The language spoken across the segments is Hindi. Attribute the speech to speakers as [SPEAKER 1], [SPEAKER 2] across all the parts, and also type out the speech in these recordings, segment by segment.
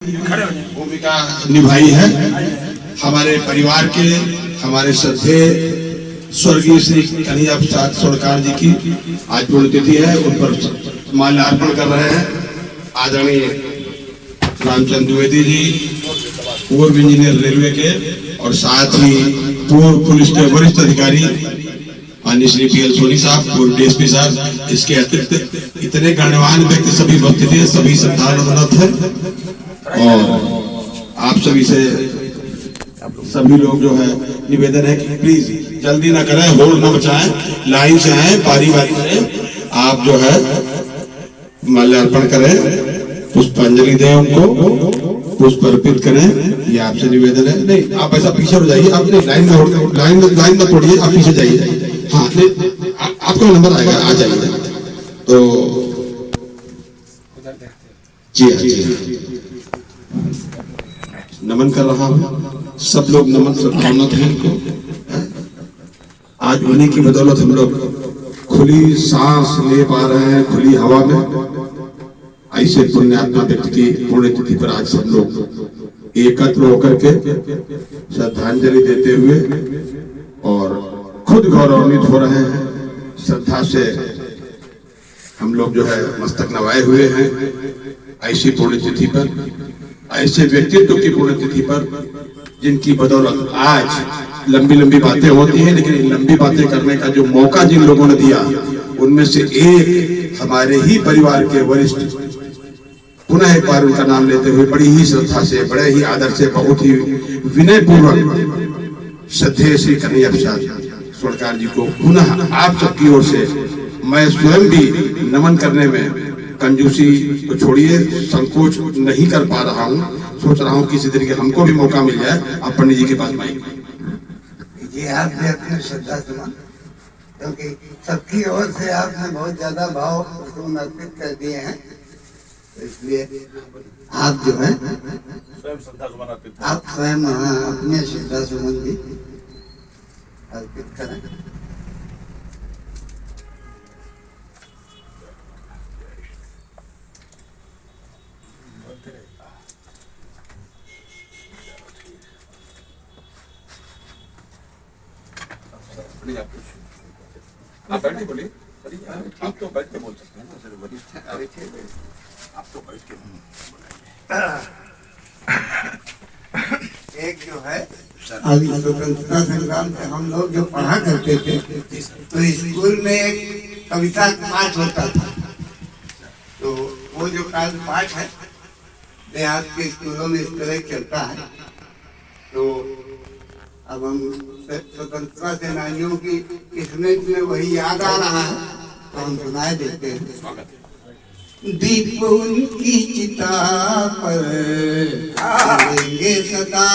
[SPEAKER 1] भूमिका निभाई है। हमारे परिवार के, हमारे श्रद्धेय स्वर्गीय श्री कन्हैया प्रसाद सोडकर जी की आज पुण्यतिथि है। उन पर माल्यार्पण कर रहे हैं आदरणीय रामचंद्र द्विवेदी जी, पूर्व इंजीनियर रेलवे के, और साथ ही पूर्व पुलिस के वरिष्ठ अधिकारी माननीय श्री पीएल सोनी साहब, पूर्व डीएसपी साहब। इसके अतिरिक्त इतने गणमान्य व्यक्ति सभी उपस्थित हैं, सभी श्रद्धानुमत है। और आप सभी से सभी लोग जो है निवेदन है कि प्लीज जल्दी ना करें, होड़ ना बचाएं, लाइन से आए, पारी वारी से आप जो है माल्यार्पण करें, पुष्पांजलि दें, उनको पुष्प अर्पित करें, ये आपसे निवेदन है। नहीं आप ऐसा पीछे हो जाइए, आप नहीं लाइन में तोड़िए, आप पीछे जाइए। हाँ आपका नंबर आएगा, आ जाइए। तो जी हाँ नमन कर रहा हूँ, सब लोग नमन श्रद्धान्वित हैं इनको। आज उन्हीं की बदौलत हम लोग खुली सांस ले पा रहे हैं, खुली हवा में। ऐसे पुण्यात्मा व्यक्ति की पुण्यतिथि पर आज सब लोग एकत्र होकर के श्रद्धांजलि देते हुए और खुद गौरवान्वित हो रहे हैं। श्रद्धा से हम लोग जो है मस्तक नवाए हुए हैं। ऐसी पुण्यतिथि पर, ऐसे व्यक्तित्व की पुण्यतिथि पर, जिनकी बदौलत आज लंबी लंबी बातें होती हैं, लेकिन लंबी बातें करने का जो मौका जिन लोगों ने दिया, उनमें से एक हमारे ही परिवार के वरिष्ठ, पुनः एक बार उनका नाम लेते हुए बड़ी ही श्रद्धा से, बड़े ही आदर से, बहुत ही विनय पूर्वक श्रद्धेय श्री कन्हैया प्रसाद सोडकर जी को पुनः आप सबकी ओर से मैं स्वयं भी नमन करने में कंजूसी तो छोड़िए, संकोच नहीं कर पा रहा हूँ। सोच रहा हूँ किसी तरीके हमको भी मौका मिल जाए। आप पंडित जी के पास माइक
[SPEAKER 2] ये आप भी अपने श्रद्धा सुमन, क्योंकि सबकी ओर से आपने बहुत ज्यादा भाव अर्पित कर दिए हैं, तो इसलिए आप जो है आप स्वयं अपने श्रद्धा सुमन भी अर्पित करें।
[SPEAKER 1] आप बैठ के बोलिए, आप तो बैठ के बोल सकते हैं ना सर, वरिष्ठ आप तो बैठ के
[SPEAKER 2] एक जो है अभी स्वतंत्रता संग्राम से हम लोग जो पढ़ा करते थे, तो स्कूल में एक कविता पाठ होता था। तो वो जो पाठ है देहात के स्कूलों में इस तरह चलता है। तो अब हम स्वतंत्रता सेनानियों की किस्मत में वही याद आ रहा है, तो हम सुनाए देते हैं। दीप उनकी चिता पर जलेंगे सदा,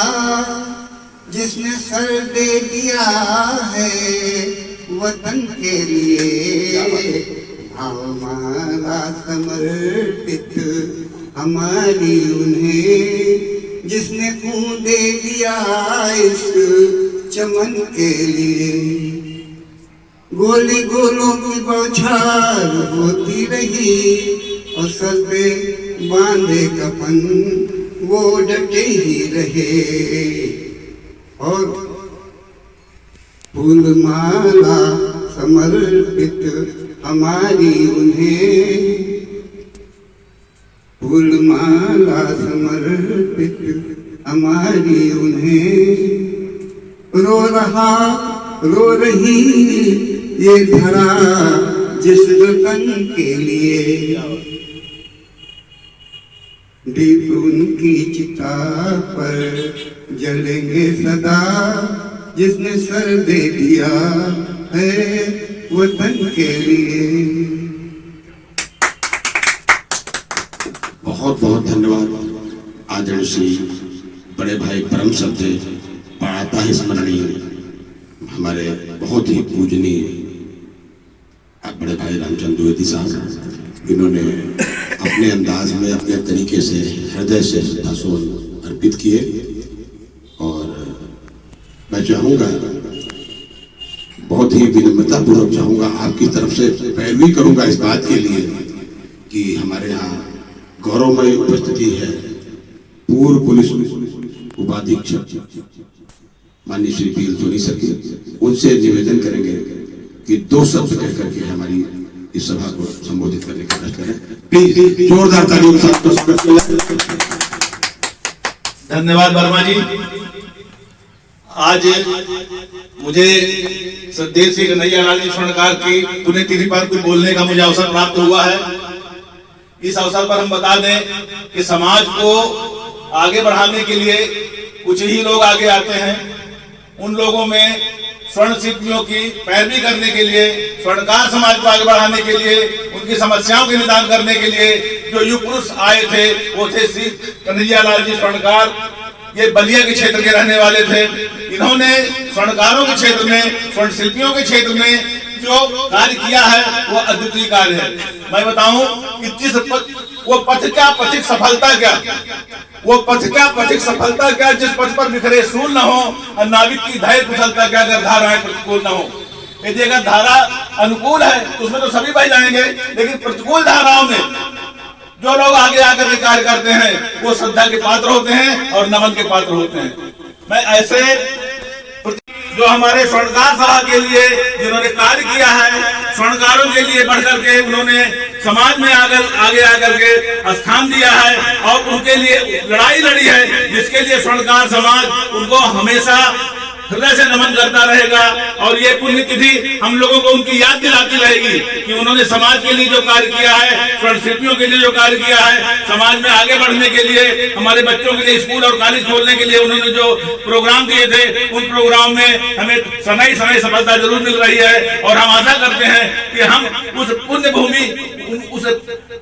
[SPEAKER 2] जिसने सर दे दिया है वतन के लिए, हमारा समर्पित हमारी उन्हें, जिसने खून दे दिया इस चमन के लिए। गोली गोलों की बौछार होती रही और सर पे बांधे कफन वो डटे ही रहे, और फूल माला समर्पित हमारी उन्हें, फूल माला समर्पित हमारी उन्हें। रो रही ये धरा जिस वतन के लिए, दीप उनकी चिता पर जलेंगे सदा, जिसने सर दे दिया है वतन के लिए।
[SPEAKER 1] बहुत बहुत धन्यवाद आदरणीय श्री बड़े भाई परम श्रद्धेय पढ़ाता है स्मरणीय हमारे बहुत ही पूजनीय बड़े भाई रामचंद्र द्विवेदी साहब। इन्होंने अपने अंदाज में, अपने तरीके से, हृदय से श्रद्धासुमन अर्पित किए। और मैं चाहूँगा, बहुत ही विनम्रता पूर्वक चाहूँगा, आपकी तरफ से पैरवी करूँगा इस बात के लिए कि हमारे यहाँ गौरवमय उपस्थिति है पूर्व पुलिस उपाधीक्षक माननीय श्री पीएल सोनी सर की, उनसे निवेदन करेंगे कि 2 शब्द कह करके हमारी इस सभा को संबोधित करने का प्रयास करें। प्लीज जोरदार तालियों के साथ स्वागत करें।
[SPEAKER 3] धन्यवाद वर्मा जी। आज मुझे सदैव श्री कन्हैया लाल जी स्वर्णकार की पुण्यतिथि पर कुछ बोलने का मुझे अवसर प्राप्त हुआ है। इस अवसर पर हम बता दें कि समाज को आगे बढ़ाने के लिए कुछ ही लोग आगे आते हैं। उन लोगों में स्वर्ण शिल्पियों की पैरवी करने के लिए, स्वर्णकार समाज को आगे बढ़ाने के लिए, उनकी समस्याओं के निदान करने के लिए जो युग पुरुष आए थे वो थे श्री कन्हैया लाल जी स्वर्णकार। ये बलिया के क्षेत्र के रहने वाले थे। इन्होंने स्वर्णकारों के क्षेत्र में, स्वर्ण शिल्पियों के क्षेत्र में जो कार्य किया है वो अद्वितीय कार्य है। मैं बताऊं कि जिस वो पथ क्या पथिक सफलता क्या, वो पथ क्या पथिक सफलता क्या, जिस पथ पर बिखरे सूल न हो और नाविक की धैर्य कुशलता क्या, अगर धाराएं प्रतिकूल न हो। यदि अगर धारा अनुकूल है तो उसमें तो सभी बह जाएंगे, लेकिन प्रतिकूल धाराओं में जो लोग आगे आकर के कार्य करते हैं वो श्रद्धा के पात्र होते हैं और नमन के पात्र होते हैं। मैं ऐसे जो हमारे स्वर्णकार सभा के लिए जिन्होंने कार्य किया है, स्वर्णकारों के लिए बढ़कर के उन्होंने समाज में आगे आकर के स्थान दिया है और उनके लिए लड़ाई लड़ी है, जिसके लिए स्वर्णकार समाज उनको हमेशा हृदय से नमन करता रहेगा। और ये पुण्यतिथि हम लोगों को उनकी याद दिलाती रहेगी कि उन्होंने समाज के लिए जो कार्य किया है, स्वर्ण शिल्पियों के लिए जो कार्य किया है, समाज में आगे बढ़ने के लिए, हमारे बच्चों के लिए स्कूल और कॉलेज खोलने के लिए उन्होंने जो प्रोग्राम दिए थे, उन प्रोग्राम में हमें समय समय सफलता जरूर मिल रही है। और हम आशा करते हैं कि हम उस पुण्य भूमि, उस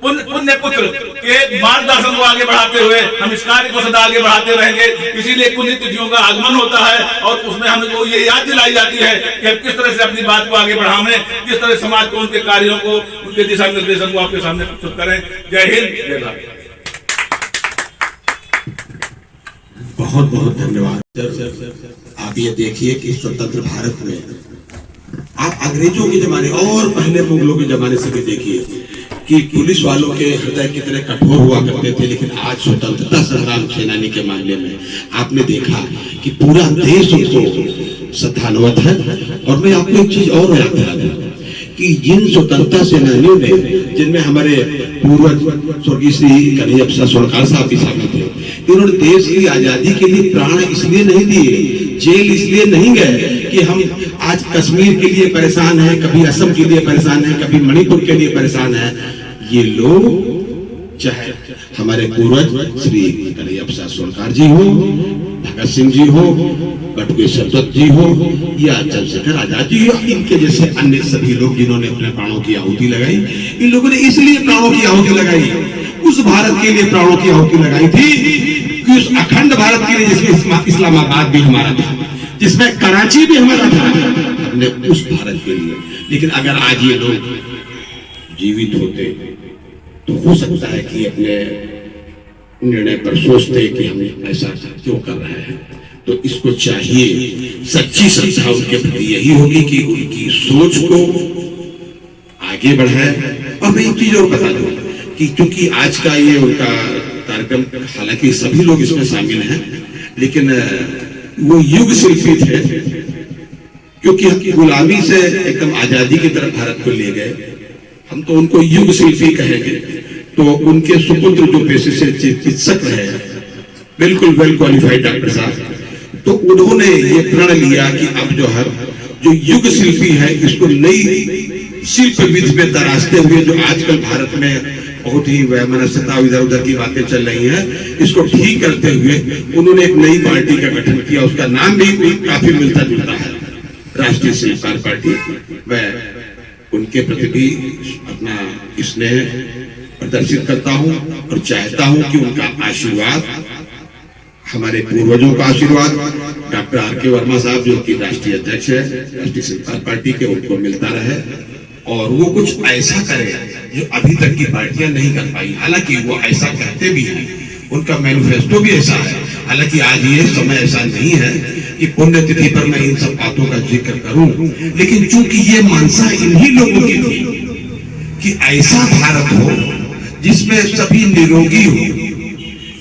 [SPEAKER 3] पुण्य पुत्र के मार्गदर्शन को आगे बढ़ाते हुए हम इस कार्य को सदा आगे बढ़ाते रहेंगे। इसीलिए पुण्य तिथियों का आगमन होता है और उसमें हमको ये याद दिलाई जाती है कि हम किस तरह से अपनी बात को आगे बढ़ाएं, किस तरह समाज को, उनके कार्यों को, उनके दिशा निर्देशन को आपके सामने प्रस्तुत करें। जय हिंद, जय भारत।
[SPEAKER 1] बहुत बहुत धन्यवाद। आप ये देखिए कि स्वतंत्र भारत में आप अंग्रेजों के जमाने और पहले मुगलों के जमाने से भी देखिए कि पुलिस वालों के हृदय कितने कठोर हुआ करते थे, लेकिन आज स्वतंत्रता संग्राम सेनानी के मामले में आपने देखा कि पूरा देश उनको श्रद्धान्वित है। और मैं आपको एक चीज और याद दिला दूं कि जिन स्वतंत्रता सेनानियों ने, जिनमें हमारे पूर्वज स्वर्गीय श्री कन्हैया प्रसाद स्वर्णकार साहब भी शामिल थे, इन्होंने देश की आजादी के लिए प्राण इसलिए नहीं दिए, जेल इसलिए नहीं गए कि हम आज कश्मीर के लिए परेशान हैं, कभी असम के लिए परेशान हैं, कभी मणिपुर के लिए परेशान हैं। ये लोग, चाहे हमारे पूर्वज श्री कन्हैया प्रसाद स्वर्णकार जी हो, भगत सिंह जी हो, बटुकेश्वर दत्त जी हो या चंद्रशेखर आजाद जी हो, इनके जैसे अन्य सभी लोग जिन्होंने अपने प्राणों की आहुति लगाई, इन लोगों ने इसलिए प्राणों की आहुति लगाई, उस भारत के लिए प्राणों की आहुति लगाई थी कि उस अखंड भारत के लिए जिसमें इस्लामाबाद भी हमारा था, जिसमें कराची भी हमारा था, हमने उस भारत के लिए। लेकिन अगर आज ये लोग जीवित होते तो हो सकता है कि अपने निर्णय पर सोचते कि हम ऐसा क्यों कर रहे हैं। तो इसको चाहिए, सच्ची श्रद्धा उनके प्रति यही होगी कि उनकी सोच को आगे बढ़ाए। और मैं एक चीज और बता दूं कि क्योंकि आज का ये उनका कार्यक्रम, हालांकि सभी लोग इसमें शामिल हैं, लेकिन वो युग शिल्पी थे, क्योंकि गुलामी से एकदम आजादी की तरफ भारत को ले गए। हम तो उनको युग शिल्पी कहेंगे। तो उनके सुपुत्र जो पेशे से चिकित्सक रहे, बिल्कुल वेल क्वालिफाइड डॉक्टर साहब, तो उन्होंने ये प्रण लिया कि अब जो युग शिल्पी है, इसको नई शिल्प विधि में तराशते हुए, जो आजकल भारत में बहुत ही वैमनस्यता, इधर उधर की बातें चल रही हैं, इसको ठीक करते हुए उन्होंने एक नई पार्टी का गठन किया। उसका नाम भी काफी मिलता जुलता है, राष्ट्रीय शिल्पकार पार्टी। मैं उनके प्रति भी अपना स्नेह प्रदर्शित करता हूं और चाहता हूं कि उनका आशीर्वाद, हमारे पूर्वजों का आशीर्वाद, डॉक्टर आर.के. वर्मा साहब जो कि राष्ट्रीय अध्यक्ष है राष्ट्रीय शिल्पकार पार्टी के, उनको मिलता रहे और वो कुछ ऐसा करे जो अभी तक की पार्टियां नहीं कर पाई। हालांकि वो ऐसा कहते भी हैं, उनका मैनिफेस्टो भी ऐसा है। हालांकि आज ये समय ऐसा नहीं है कि पुण्यतिथि पर मैं इन सब बातों का जिक्र करूं, लेकिन चूंकि ये मनसा इन्हीं लोगों की थी कि ऐसा भारत हो जिसमें सभी निरोगी हो,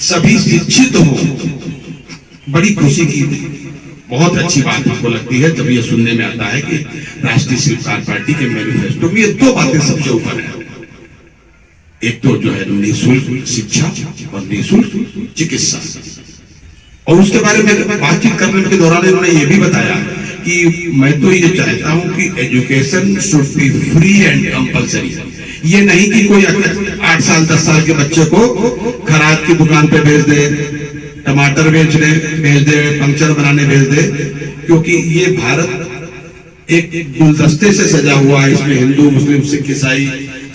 [SPEAKER 1] सभी शिक्षित हों, बड़ी खुशी की बहुत अच्छी बात हमको लगती है जब ये सुनने में आता है कि राष्ट्रीय शिल्पकार पार्टी के मैनिफेस्टो में ये दो बातें सबसे ऊपर है। एक तो जो है निःशुल्क शिक्षा और निःशुल्क चिकित्सा, और उसके बारे में बातचीत करने के दौरान उन्होंने ये भी बताया कि मैं तो ये चाहता हूं कि education should be free and compulsory. ये नहीं कि कोई 8 साल 10 साल के बच्चे को खराद की दुकान पे भेज दे, टमाटर बेचने भेज दे, पंक्चर बनाने भेज दे, क्योंकि ये भारत एक गुलदस्ते से सजा हुआ है। इसमें हिंदू, मुस्लिम, सिख, ईसाई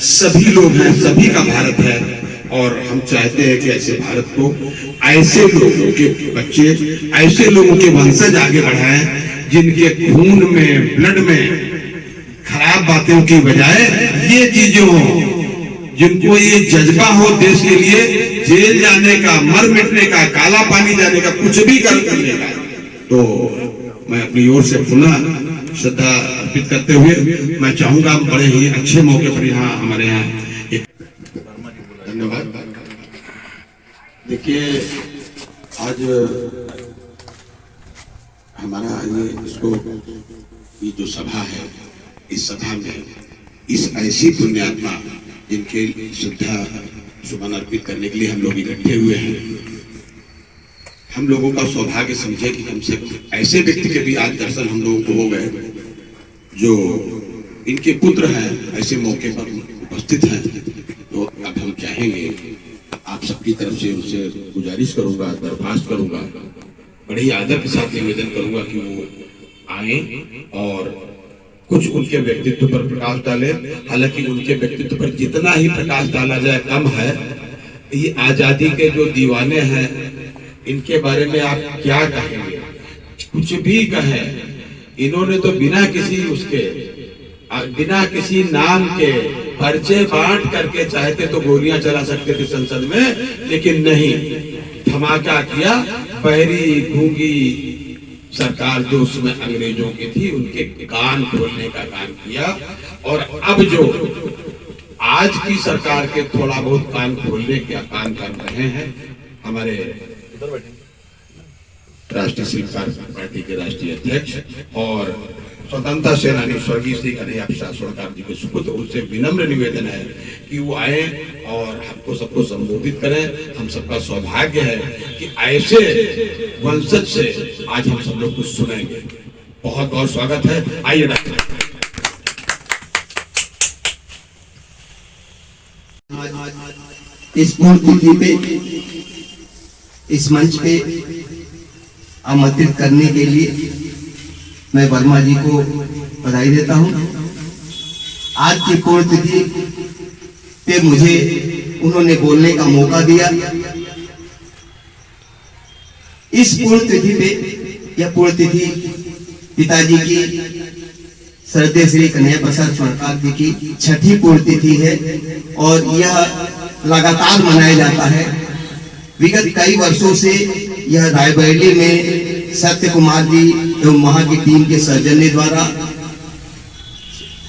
[SPEAKER 1] सभी लोग हैं, सभी का भारत है। और हम चाहते हैं कि ऐसे भारत को ऐसे लोगों के बच्चे, ऐसे लोगों के वंशज आगे बढ़ाएं जिनके खून में, ब्लड में खराब बातों की बजाय ये चीजें हो, जिनको ये जज्बा हो देश के लिए जेल जाने का, मर मिटने का, काला पानी जाने का, कुछ भी करने का। तो मैं अपनी ओर से पुनः श्रद्धा अर्पित करते हुए मैं चाहूंगा बड़े ही अच्छे मौके पर यहाँ हमारे यहाँ एक धन्यवाद। देखिए आज हमारा ये जो सभा है, इस सभा में इस ऐसी पुण्यात्मा जिनके श्रद्धा सुमन अर्पित करने के लिए हम लोग इकट्ठे हुए हैं, हम लोगों का सौभाग्य समझे कि कम से कम ऐसे व्यक्ति के भी आज दर्शन हम लोगों को हो गए जो इनके पुत्र हैं, ऐसे मौके पर उपस्थित हैं। तो अब हम चाहेंगे, आप सबकी तरफ से उनसे गुजारिश करूंगा, दरख्वास्त करूंगा, बड़े ही आदर के साथ निवेदन करूंगा कि वो आए और कुछ उनके व्यक्तित्व पर प्रकाश डाले। हालांकि उनके व्यक्तित्व पर जितना ही प्रकाश डाला जाए कम है। ये आजादी के जो दीवाने हैं, इनके बारे में आप क्या कहेंगे? कुछ भी कहें, इन्होंने तो बिना किसी नाम के पर्चे बांट करके चाहते तो गोलियां चला सकते थे संसद में, लेकिन नहीं, धमाका किया। बहरी गूंगी सरकार जो उसमें अंग्रेजों की थी, उनके कान खोलने का काम किया। और अब जो आज की सरकार के थोड़ा बहुत कान खोलने का काम कर रहे हैं हमारे राष्ट्रीय शिल्पकार पार्टी के राष्ट्रीय अध्यक्ष और स्वतंत्रता सेनानी स्वर्गीय श्री कन्हैया प्रसाद स्वर्णकार जी के सुपुत्र, उससे विनम्र निवेदन है कि वो आए और हमको सबको संबोधित करें। हम सबका सौभाग्य है कि ऐसे वंशज से आज हम सब लोग कुछ सुनेंगे। बहुत बहुत स्वागत है, आइए डॉक्टर।
[SPEAKER 4] इस पुण्यतिथि पे, इस मंच पे आमंत्रित करने के लिए मैं वर्मा जी को बधाई देता हूं। आज की पुण्यतिथि पे मुझे उन्होंने बोलने का मौका दिया। इस पुण्यतिथि पे, यह पुण्यतिथि पिताजी की श्रद्धेय श्री कन्हैया प्रसाद स्वर्णकार जी की छठी पुण्यतिथि है और यह लगातार मनाया जाता है। विगत कई वर्षों से यह रायबरेली में सत्य कुमार जी एवं वहां की टीम के सौजन्य द्वारा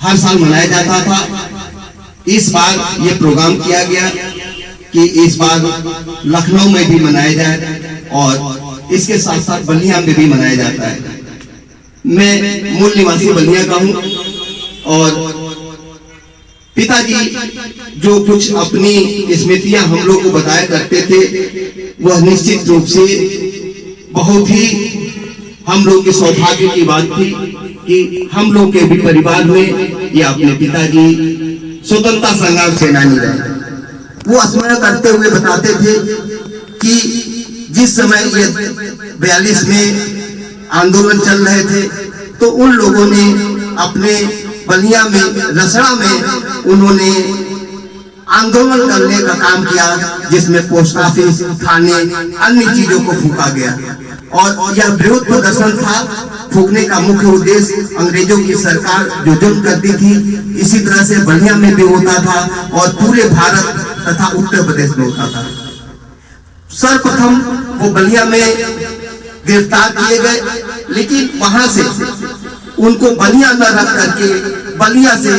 [SPEAKER 4] हर साल मनाया जाता था। इस बार यह प्रोग्राम किया गया कि इस बार लखनऊ में भी मनाया जाए और इसके साथ साथ बलिया में भी मनाया जाता है। मैं मूल निवासी बलिया का हूं और पिताजी जो कुछ अपनी स्मृतियां हम लोग को बताया करते थे, वह निश्चित रूप से बहुत ही हम लोग के सौभाग्य की बात थी कि हम लोग के भी परिवार में ये अपने पिताजी स्वतंत्रता संग्राम सेनानी रहे। वो स्मरण करते हुए बताते थे कि जिस समय ये 42 में आंदोलन चल रहे थे, तो उन लोगों ने अपने बलिया में, रसड़ा में उन्होंने आंदोलन करने का काम किया, जिसमें पोस्ट ऑफिस, थाने, अन्य चीजों को फूका गया। और यह विरोध प्रदर्शन था। फूकने का मुख्य उद्देश्य अंग्रेजों की सरकार जो जुल्म करती थी, इसी तरह से बलिया में भी होता था और पूरे भारत तथा उत्तर प्रदेश में होता था। सर्वप्रथम वो बलिया में गिरफ्तार किए गए, लेकिन वहां से उनको बलिया न रख करके बलिया से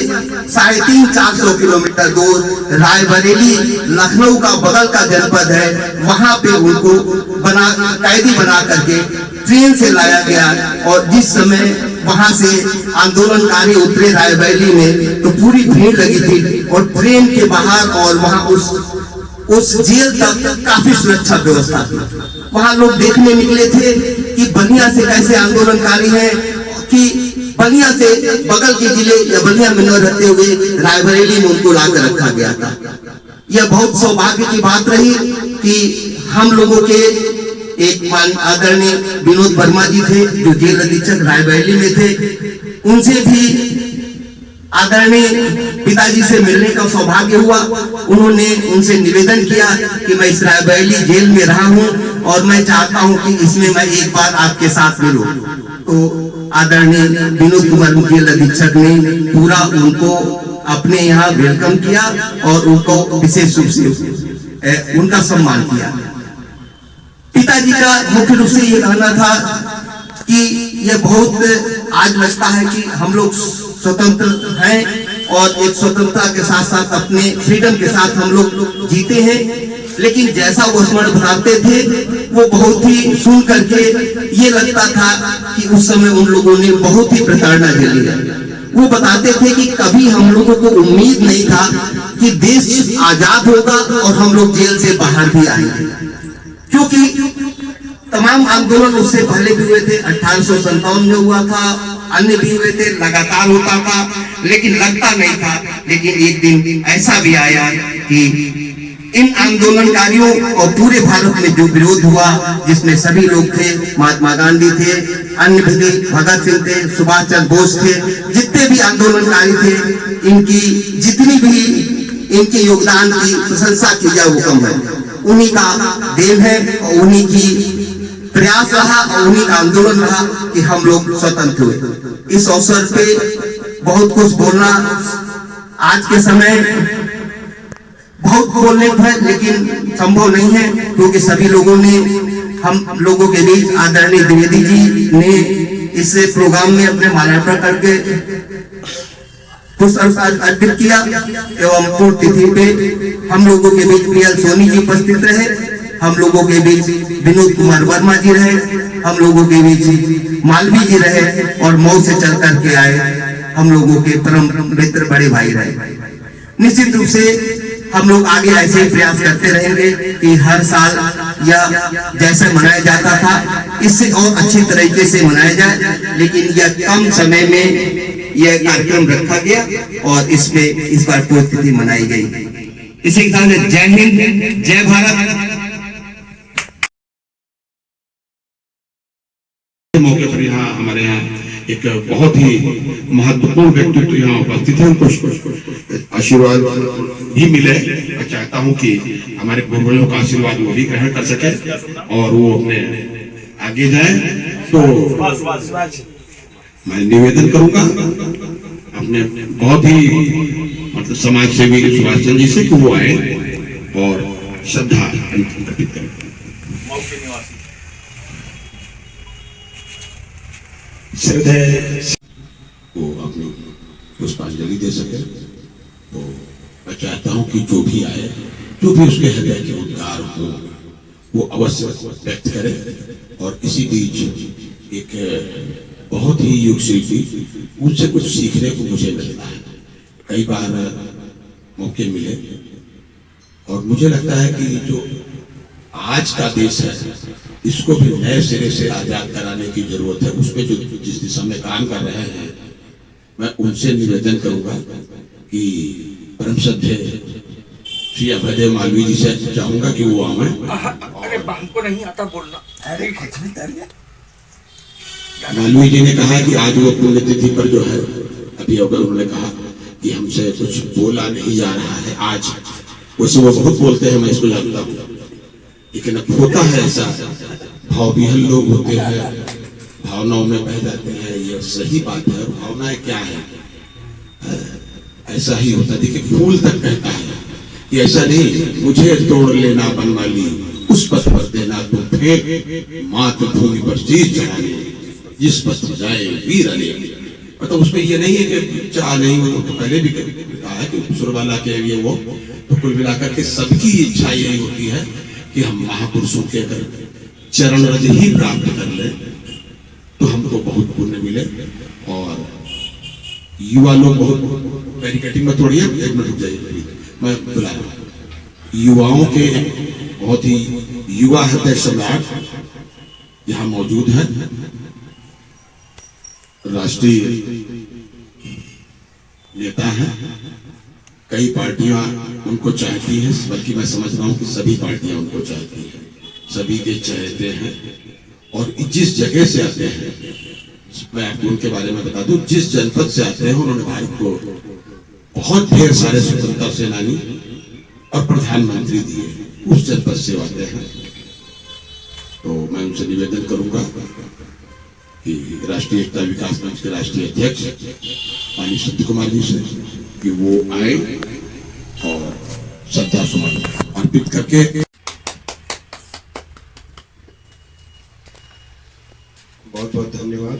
[SPEAKER 4] 350-400 किलोमीटर दूर रायबरेली लखनऊ का बगल का जनपद है, वहां पे उनको कैदी बना करके ट्रेन से लाया गया। और जिस समय वहां से आंदोलनकारी उतरे रायबरेली में तो पूरी भीड़ लगी थी और ट्रेन के बाहर और वहां उस जेल तक काफी सुरक्षा व्यवस्था थी। वहां लोग देखने निकले थे कि बलिया से कैसे आंदोलनकारी हैं कि बलिया से बगल के जिले या बलिया में न रहते हुए रायबरेली में उनको लाकर रखा गया था। यह बहुत सौभाग्य की बात रही कि हम लोगों के एक आदरणीय विनोद वर्मा जी थे जो जेल अधीक्षक रायबरेली में थे, उनसे भी आदरणीय पिताजी से मिलने का सौभाग्य हुआ। उन्होंने उनसे निवेदन किया कि मैं इस रायबरेली जेल में रहा हूं और मैं चाहता हूं कि इसमें मैं एक बार आपके साथ मिलूं। तो आदरणीय विनोद कुमार जेल अधीक्षक ने पूरा उनको अपने यहाँ वेलकम किया और उनको विशेष रूप से उनका सम्मान किया। पिताजी का मुख्य रूप से ये कहना था कि यह बहुत आज लगता है कि हम लोग स्वतंत्र हैं और एक स्वतंत्रता के साथ साथ अपने फ्रीडम के साथ हम लोग जीते हैं, लेकिन जैसा वो स्मरण बताते थे वो बहुत ही सुन करके ये लगता था कि उस समय उन लोगों ने बहुत ही प्रताड़ना झेली है। वो बताते थे कि कभी हम लोगों को उम्मीद नहीं था कि देश आजाद होगा और हम लोग जेल से बाहर भी आएंगे, क्योंकि तमाम आंदोलन उससे पहले भी हुए थे। 1857 में हुआ था, अन्य भी हुए थे, लगातार होता था, लेकिन लगता नहीं था। लेकिन एक दिन ऐसा भी आया कि इन आंदोलनकारियों और पूरे भारत में जो विरोध हुआ, जिसमें सभी लोग थे, महात्मा गांधी थे, अन्य भी थे, भगत सिंह थे, सुभाष चंद्र बोस थे, जितने भी आंदोलनकारी थे, इनकी जितनी भी इनके योगदान की प्रशंसा की जाए वो कम है। उन्हीं का देन है और उन्हीं की प्रयास रहा और उन्हीं का आंदोलन रहा कि हम लोग स्वतंत्र हुए। इस अवसर पे बहुत कुछ बोलना आज के समय बहुत बोलने को है, लेकिन संभव नहीं है, क्योंकि सभी लोगों ने हम लोगों के बीच आदरणीय द्विवेदी जी ने इस प्रोग्राम में अपने माल्यार्पण करके पुष्प अर्पित किया एवं पूर्ण तिथि पे हम लोगों के बीच PL सोनी जी उपस्थित रहे, हम लोगों के बीच विनोद कुमार वर्मा जी रहे, हम लोगों के बीच मालवी जी रहे और मऊ से चल करके आए हम लोगों के परम मित्र बड़े भाई रहे। निश्चित रूप से हम लोग आगे ऐसे ही प्रयास करते रहेंगे कि हर साल यह जैसे मनाया जाता था इससे और अच्छी तरीके से मनाया जाए, लेकिन यह कम समय में यह कार्यक्रम रखा गया और इसमें इस बार पूर्ण तिथि मनाई गई। इसी के साथ जय हिंद, जय भारत।
[SPEAKER 1] मौके पर यहाँ हमारे यहाँ एक बहुत ही महत्वपूर्ण व्यक्तित्व यहाँ उपस्थित है, उनको आशीर्वाद भी मिले। मैं चाहता हूँ कि हमारे पूर्वजों का आशीर्वाद वो भी ग्रहण कर सके और वो अपने आगे जाए। तो मैं निवेदन करूंगा अपने बहुत ही मतलब समाज सेवी सुभाष चंद्र जी से कि वो आए और श्रद्धा अर्पित करें। वो अपनी पुष्पांजलि दे सके। तो मैं चाहता हूं कि जो भी आए, जो भी उसके हृदय के उद्गार हो, वो अवश्य व्यक्त करे। और इसी बीच एक बहुत ही युग शिल्पी, उनसे कुछ सीखने को मुझे मिलता है। कई बार मौके मिले और मुझे लगता है कि जो आज का देश है इसको भी नए सिरे से आजाद कराने की जरूरत है। उसमें जो जिस दिशा में काम कर रहे हैं, मैं उनसे निवेदन करूंगा कि परम श्रद्धेय श्री अभयदेव मालवीय जी से चाहूंगा कि वो आए।
[SPEAKER 2] अरे हमको नहीं आता बोलना। अरे कुछ भी कर
[SPEAKER 1] मालवीय जी ने कहा कि आज वो पुण्यतिथि पर जो है, अभी अगर उन्होंने कहा कि हमसे कुछ बोला नहीं जा रहा है आज, वैसे वो बहुत बोलते हैं, मैं इसको जानता हूँ, लेकिन अब होता है ऐसा, भाव विहल लोग होते हैं, भावनाओं में बह जाते हैं, ये सही बात है। और भावनाएं क्या है, ऐसा ही होता है। देखिए फूल तक कहता है कि ऐसा नहीं, मुझे तोड़ लेना बनमाली, उस पथ पर देना तुम फेंक, मातृभूमि पर शीश चढ़ाने, जिस पथ जाए वीर अनेक, मतलब उसमें ये नहीं है कि चाह नहीं, वो तो पहले भी कहा है कि सुरबाला के लिए वो, तो कुल मिलाकर के सबकी इच्छा यही होती है कि हम महापुरुषों के अगर चरण रज ही प्राप्त कर ले तो हमको बहुत पुण्य मिले। और युवा लोग बहुत बैरिकेटिंग में तोड़िए, एक मिनट रुक जाइए, मैं बुला रहा हूं। युवाओं के बहुत ही युवा हृदय सम्राट यहाँ मौजूद है, राष्ट्रीय नेता है, कई पार्टियां उनको चाहती हैं, बल्कि मैं समझ रहा हूं कि सभी पार्टियां उनको चाहती हैं, सभी के चाहते हैं। और जिस जगह से आते हैं, मैं आपको उनके बारे में बता दूं, जिस जनपद से आते हैं उन्होंने भारत को बहुत ढेर सारे स्वतंत्रता सेनानी और प्रधानमंत्री दिए, उस जनपद से आते हैं। तो मैं उनसे निवेदन करूंगा कि राष्ट्रीय एकता विकास मंच के राष्ट्रीय अध्यक्ष माननीय सत्य कुमार जी से कि वो आए और श्रद्धा सुमन अर्पित करके।
[SPEAKER 5] बहुत बहुत धन्यवाद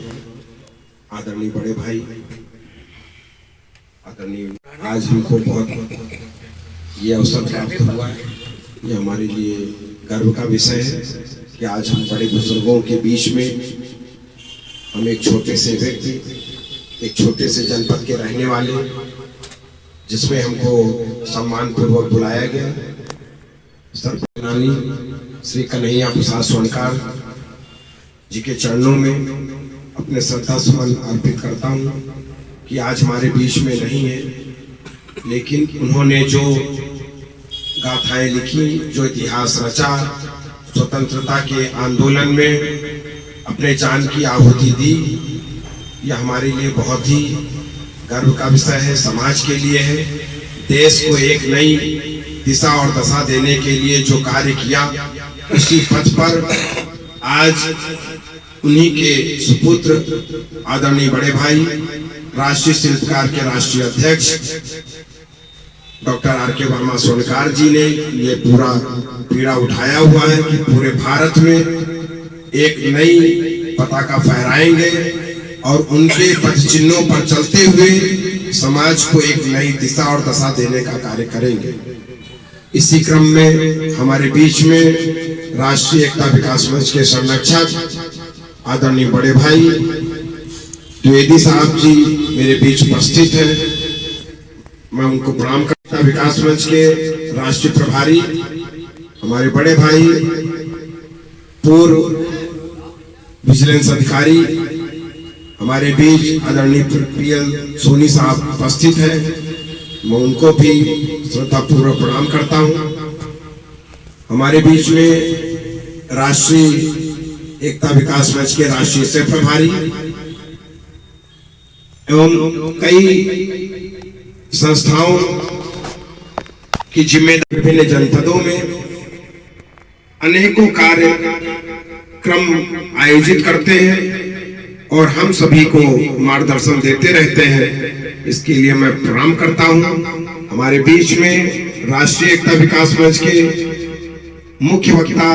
[SPEAKER 5] आदरणीय बड़े भाई, आदरणीय, आज हमको बहुत ये अवसर प्राप्त हुआ है, ये हमारे लिए गर्व का विषय है कि आज हम बड़े बुजुर्गों के बीच में, हम एक छोटे से व्यक्ति, एक छोटे से जनपद के रहने वाले, जिसमें हमको सम्मान पूर्वक बुलाया गया, सर्वसेनानी श्री कन्हैया प्रसाद स्वर्णकार जी के चरणों में अपने श्रद्धा सुमन अर्पित करता हूँ कि आज हमारे बीच में नहीं है, लेकिन उन्होंने जो गाथाएं लिखी, जो इतिहास रचा, स्वतंत्रता के आंदोलन में अपने जान की आहुति दी, यह हमारे लिए बहुत ही गर्व का विषय है, समाज के लिए है। देश को एक नई दिशा और दशा देने के लिए जो कार्य किया, इसी पथ पर आज उन्हीं के सुपुत्र आदरणीय बड़े भाई, राष्ट्रीय शिल्पकार के राष्ट्रीय अध्यक्ष डॉक्टर आर.के. वर्मा स्वर्णकार जी ने ये पूरा पीड़ा उठाया हुआ है कि पूरे भारत में एक नई पताका फहराएंगे और उनके पथ चिन्हों पर चलते हुए समाज को एक नई दिशा और दशा देने का कार्य करेंगे। इसी क्रम में हमारे बीच में राष्ट्रीय एकता विकास मंच के संरक्षक आदरणीय बड़े भाई द्विवेदी साहब जी मेरे बीच उपस्थित हैं, मैं उनको प्रणाम करता। विकास मंच के राष्ट्रीय प्रभारी हमारे बड़े भाई, पूर्व विजिलेंस अधिकारी हमारे बीच आदरणीय पीएल सोनी साहब उपस्थित हैं, मैं उनको भी श्रद्धापूर्वक प्रणाम करता हूं। हमारे बीच में राष्ट्रीय एकता विकास मंच के राष्ट्रीय सह प्रभारी एवं कई संस्थाओं की जिम्मेदारी, विभिन्न जनपदों में अनेकों कार्यक्रम आयोजित करते हैं और हम सभी को मार्गदर्शन देते रहते हैं, इसके लिए मैं प्रणाम करता हूं। हमारे बीच में राष्ट्रीय एकता विकास मंच के मुख्य वक्ता,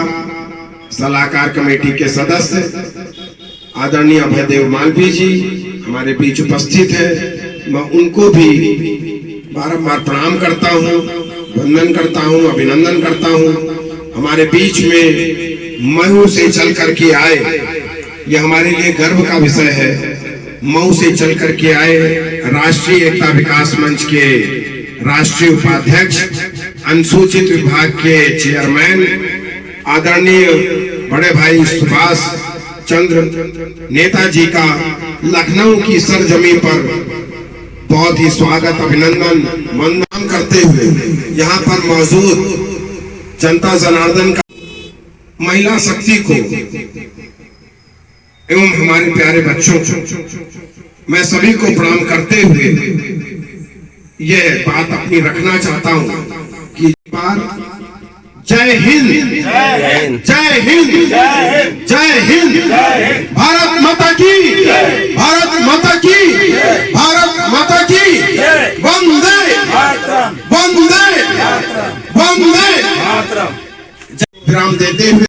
[SPEAKER 5] सलाहकार कमेटी के सदस्य आदरणीय अभयदेव मालवीय जी हमारे बीच उपस्थित है, मैं उनको भी बारंबार प्रणाम करता हूं, वंदन करता हूं, अभिनंदन करता हूं। हमारे बीच में मऊ से चल करके आए, यह हमारे लिए गर्व का विषय है। मऊ से चल करके आए राष्ट्रीय एकता विकास मंच के राष्ट्रीय उपाध्यक्ष, अनुसूचित विभाग के चेयरमैन आदरणीय बड़े भाई सुभाष चंद्र नेताजी का लखनऊ की सरजमी पर बहुत ही स्वागत, अभिनंदन, वंदन करते हुए यहाँ पर मौजूद जनता जनार्दन का, महिला शक्ति को एवं हमारे प्यारे बच्चों को मैं सभी को प्रणाम करते हुए यह बात अपनी रखना चाहता हूँ कि बार जय हिंद, जय हिंद, जय हिंद, भारत माता की, भारत माता की, भारत माता की, वंदे वंदे वंदे। विराम देते हुए